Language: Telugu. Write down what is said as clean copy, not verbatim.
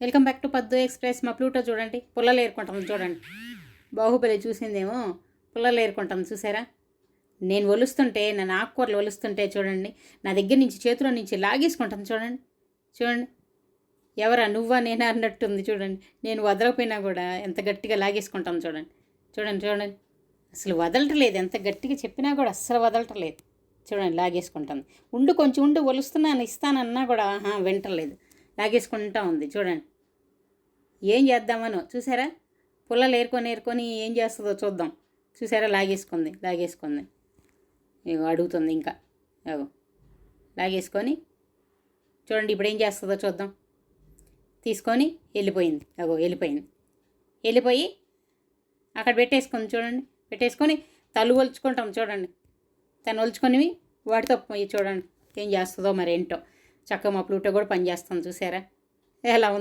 వెల్కమ్ బ్యాక్ టు పద్దు ఎక్స్ప్రెస్. మా ప్లూటో చూడండి పుల్లలు ఏరుకుంటాం చూడండి. బాహుబలి చూసిందేమో పుల్లలు ఏరుకుంటాం చూసారా. నేను ఒలుస్తుంటే నన్ను ఆకుకూరలు ఒలుస్తుంటే చూడండి నా దగ్గర నుంచి చేతిలో నుంచి లాగేసుకుంటాను చూడండి. చూడండి ఎవరా నువ్వా నేనా అన్నట్టుంది చూడండి. నేను వదలకపోయినా కూడా ఎంత గట్టిగా లాగేసుకుంటాను చూడండి. చూడండి చూడండి అసలు వదలటలేదు, ఎంత గట్టిగా చెప్పినా కూడా అస్సలు వదలటలేదు. చూడండి లాగేసుకుంటాను. కొంచెం ఉండి ఒలుస్తున్నాను ఇస్తానన్నా కూడా వింటలేదు, లాగేసుకుంటా ఉంది చూడండి. ఏం చేద్దామనో చూసారా. పుల్లలు ఏరుకొని ఏం చేస్తుందో చూద్దాం. చూసారా లాగేసుకుంది ఇగో అడుగుతుంది ఇంకా. అగో లాగేసుకొని చూడండి ఇప్పుడు ఏం చేస్తుందో చూద్దాం. తీసుకొని వెళ్ళిపోయింది. అగో వెళ్ళిపోయి అక్కడ పెట్టేసుకుంది చూడండి. పెట్టేసుకొని తలు ఒలుచుకుంటాం చూడండి. తను ఒలుచుకొని వాటితో చూడండి ఏం చేస్తుందో మరి ఏంటో. చక్కగా మా ప్లూటో కూడా పని చేస్తాం చూసారా ఎలా ఉంది.